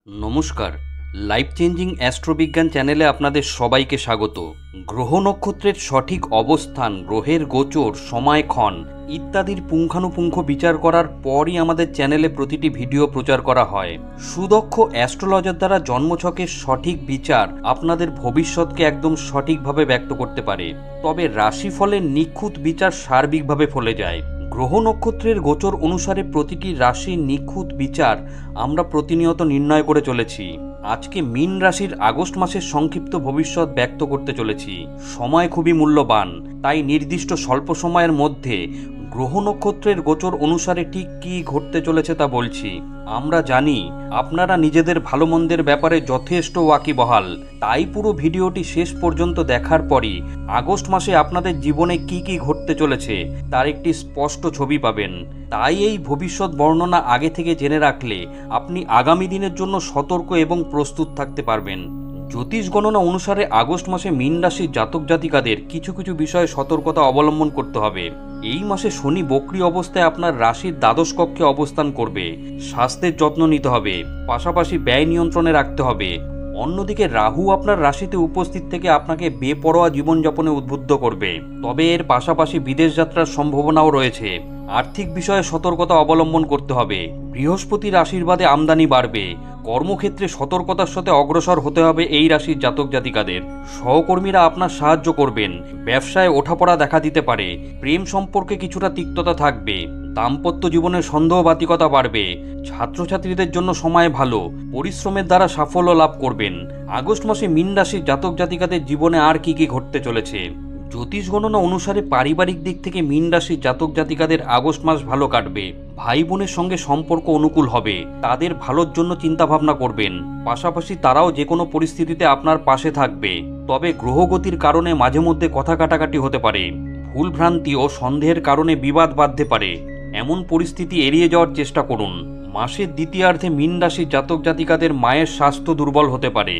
নমস্কার, life changing অ্যাস্ট্রোবিজ্ঞান চ্যানেলে আপনাদের সবাইকে স্বাগত। গ্রহ নক্ষত্রের সঠিক অবস্থান, গ্রহের গোচর, সময়ক্ষণ ইত্যাদির পুঙ্খানুপুঙ্খ বিচার করার পরই আমাদের চ্যানেলে প্রতিটি ভিডিও প্রচার করা হয়। সুদক্ষ অ্যাস্ট্রোলজার দ্বারা জন্মছকের সঠিক বিচার আপনাদের ভবিষ্যৎকে একদম সঠিকভাবে ব্যক্ত করতে পারে, তবে রাশিফলের নিখুঁত বিচার সার্বিকভাবে ফলে যায়। গ্রহ নক্ষত্রের গোচর অনুসারে প্রতিটি রাশির নিখুঁত বিচার আমরা প্রতিনিয়ত নির্ণয় করে চলেছি। আজকে মীন রাশির আগস্ট মাসের সংক্ষিপ্ত ভবিষ্যৎ ব্যক্ত করতে চলেছি। সময় খুবই মূল্যবান, তাই নির্দিষ্ট স্বল্প সময়ের মধ্যে গ্রহ নক্ষত্রের গোচর অনুসারে ঠিক কী ঘটতে চলেছে তা বলছি। আমরা জানি আপনারা নিজেদের ভালো মন্দের ব্যাপারে যথেষ্ট ওয়াকিবহাল, তাই পুরো ভিডিওটি শেষ পর্যন্ত দেখার পরই আগস্ট মাসে আপনাদের জীবনে কি কি ঘটতে চলেছে তার একটি স্পষ্ট ছবি পাবেন। তাই এই ভবিষ্যৎ বর্ণনা আগে থেকে জেনে রাখলে আপনি আগামী দিনের জন্য সতর্ক এবং প্রস্তুত থাকতে পারবেন। জ্যোতিষ গণনা অনুসারে আগস্ট মাসে মীন রাশির জাতক জাতিকাদের কিছু কিছু বিষয়ে সতর্কতা অবলম্বন করতে হবে। এই মাসে শনি বক্রী অবস্থায় আপনার রাশির দ্বাদশ কক্ষে অবস্থান করবে। স্বাস্থ্যের যত্ন নিতে হবে, পাশাপাশি ব্যয় নিয়ন্ত্রণে রাখতে হবে। অন্যদিকে রাহু আপনার রাশিতে উপস্থিত থেকে আপনাকে বেপরোয়া জীবনযাপনে উদ্বুদ্ধ করবে, তবে এর পাশাপাশি বিদেশ যাত্রার সম্ভাবনাও রয়েছে। আর্থিক বিষয়ে সতর্কতা অবলম্বন করতে হবে। বৃহস্পতির আশীর্বাদে আমদানি বাড়বে। কর্মক্ষেত্রে সতর্কতার সাথে অগ্রসর হতে হবে এই রাশির জাতক জাতিকাদের। সহকর্মীরা আপনার সাহায্য করবেন। ব্যবসায় ওঠাপড়া দেখা দিতে পারে। প্রেম সম্পর্কে কিছুটা তিক্ততা থাকবে। দাম্পত্য জীবনের সন্দেহবাতিকতা বাড়বে। ছাত্রছাত্রীদের জন্য সময় ভালো। পরিশ্রমের দ্বারা সাফল্য লাভ করবেন। আগস্ট মাসে মীন রাশির জাতক জাতিকাদের জীবনে আর কি কি ঘটতে চলেছে। জ্যোতিষ গণনা অনুসারে পারিবারিক দিক থেকে মীন রাশির জাতক জাতিকাদের আগস্ট মাস ভালো কাটবে। ভাই বোনের সঙ্গে সম্পর্ক অনুকূল হবে। তাদের ভালোর জন্য চিন্তাভাবনা করবেন। পাশাপাশি তারাও যে কোনো পরিস্থিতিতে আপনার পাশে থাকবে। তবে গ্রহগতির কারণে মাঝে মধ্যে কথা কাটাকাটি হতে পারে। ভুলভ্রান্তি ও সন্দেহের কারণে বিবাদ বাধতে পারে। এমন পরিস্থিতি এড়িয়ে যাওয়ার চেষ্টা করুন। মাসের দ্বিতীয়ার্ধে মীন রাশির জাতক জাতিকাদের মায়ের স্বাস্থ্য দুর্বল হতে পারে।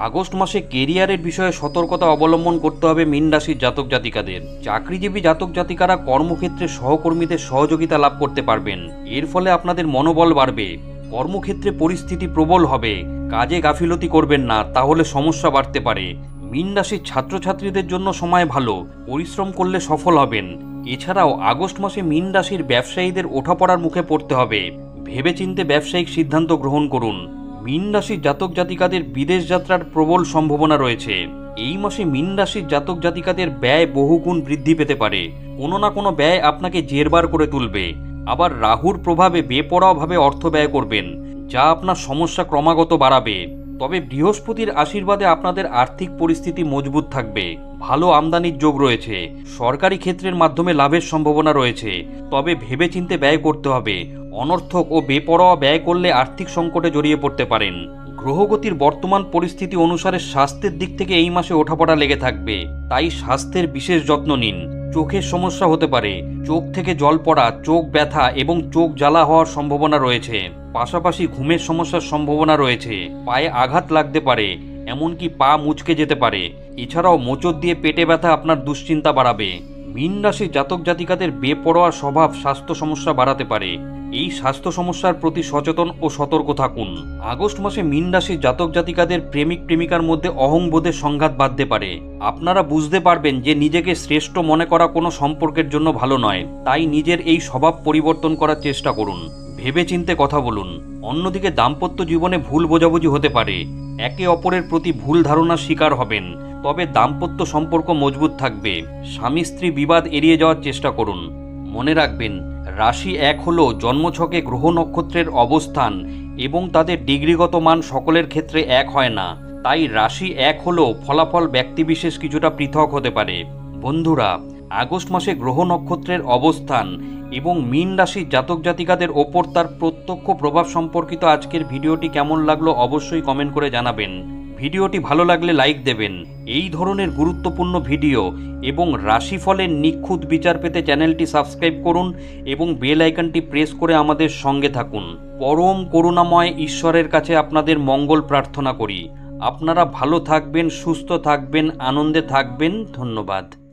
আগস্ট মাসে কেরিয়ারের বিষয়ে সতর্কতা অবলম্বন করতে হবে মীন রাশির জাতক জাতিকাদের। চাকরিজীবী জাতক জাতিকারা কর্মক্ষেত্রে সহকর্মীদের সহযোগিতা লাভ করতে পারবেন। এর ফলে আপনাদের মনোবল বাড়বে। কর্মক্ষেত্রে পরিস্থিতি প্রবল হবে। কাজে গাফিলতি করবেন না, তাহলে সমস্যা বাড়তে পারে। মীন রাশির ছাত্রছাত্রীদের জন্য সময় ভালো। পরিশ্রম করলে সফল হবেন। এছাড়াও আগস্ট মাসে মীন রাশির ব্যবসায়ীদের ওঠাপড়ার মুখে পড়তে হবে। ভেবেচিন্তে ব্যবসায়িক সিদ্ধান্ত গ্রহণ করুন। মীন রাশির জাতক জাতিকাদের বিদেশ যাত্রার প্রবল সম্ভাবনা রয়েছে। এই মাসে মীন রাশির জাতক জাতিকাদের ব্যয় বহুগুণ বৃদ্ধি পেতে পারে। কোনো না কোনো ব্যয় আপনাকে জেরবার করে তুলবে। আবার রাহুর প্রভাবে বেপরোয়াভাবে অর্থ ব্যয় করবেন, যা আপনার সমস্যা ক্রমাগত বাড়াবে। তবে বৃহস্পতির আশীর্বাদে আপনাদের আর্থিক পরিস্থিতি মজবুত থাকবে। ভালো আমদানির যোগ রয়েছে। সরকারি ক্ষেত্রের মাধ্যমে লাভের সম্ভাবনা রয়েছে, তবে ভেবেচিন্তে ব্যয় করতে হবে। অনর্থক ও বেপরোয়া ব্যয় করলে আর্থিক সংকটে জড়িয়ে পড়তে পারেন। গ্রহগতির বর্তমান পরিস্থিতি অনুসারে স্বাস্থ্যের দিক থেকে এই মাসে ওঠাপড়া লেগে থাকবে, তাই স্বাস্থ্যের বিশেষ যত্ন নিন। চোখের সমস্যা হতে পারে। চোখ থেকে জল পড়া, চোখ ব্যথা এবং চোখ জ্বালা হওয়ার সম্ভাবনা রয়েছে। পাশাপাশি ঘুমের সমস্যার সম্ভাবনা রয়েছে। পায়ে আঘাত লাগতে পারে, এমনকি পা মুচকে যেতে পারে। এছাড়াও মোচড় দিয়ে পেটে ব্যথা আপনার দুশ্চিন্তা বাড়াবে। মীন রাশির জাতক জাতিকাদের বেপরোয়া স্বভাব স্বাস্থ্য সমস্যা বাড়াতে পারে। এই স্বাস্থ্য সমস্যার প্রতি সচেতন ও সতর্ক থাকুন। আগস্ট মাসে মীন রাশির জাতক জাতিকাদের প্রেমিক প্রেমিকার মধ্যে অহংবোধের সংঘাত বাঁধতে পারে। আপনারা বুঝতে পারবেন যে নিজেকে শ্রেষ্ঠ মনে করা কোনো সম্পর্কের জন্য ভালো নয়, তাই নিজের এই স্বভাব পরিবর্তন করার চেষ্টা করুন। ভেবেচিন্তে কথা বলুন। অন্যদিকে দাম্পত্য জীবনে ভুল বোঝাবুঝি হতে পারে। একে অপরের প্রতি ভুল ধারণার শিকার হবেন, তবে দাম্পত্য সম্পর্ক মজবুত থাকবে। স্বামী স্ত্রী বিবাদ এড়িয়ে যাওয়ার চেষ্টা করুন। মনে রাখবেন, রাশি এক হল জন্মছকে গ্রহ নক্ষত্রের অবস্থান এবং তাদের ডিগ্রিগত মান সকলের ক্ষেত্রে এক হয় না। তাই রাশি এক হলেও ফলাফল ব্যক্তিবিশেষ কিছুটা পৃথক হতে পারে। বন্ধুরা, আগস্ট মাসে গ্রহ নক্ষত্রের অবস্থান এবং মীন রাশির জাতক জাতিকাদের ওপর তার প্রত্যক্ষ প্রভাব সম্পর্কিত আজকের ভিডিওটি কেমন লাগলো অবশ্যই কমেন্ট করে জানাবেন। ভিডিওটি ভালো লাগলে লাইক দেবেন। এই ধরনের গুরুত্বপূর্ণ ভিডিও এবং রাশিফলের নিখুঁত বিচার পেতে চ্যানেলটি সাবস্ক্রাইব করুন এবং বেল আইকনটি প্রেস করে আমাদের সঙ্গে থাকুন। পরম করুণাময় ঈশ্বরের কাছে আপনাদের মঙ্গল প্রার্থনা করি। আপনারা ভালো থাকবেন, সুস্থ থাকবেন, আনন্দে থাকবেন। ধন্যবাদ।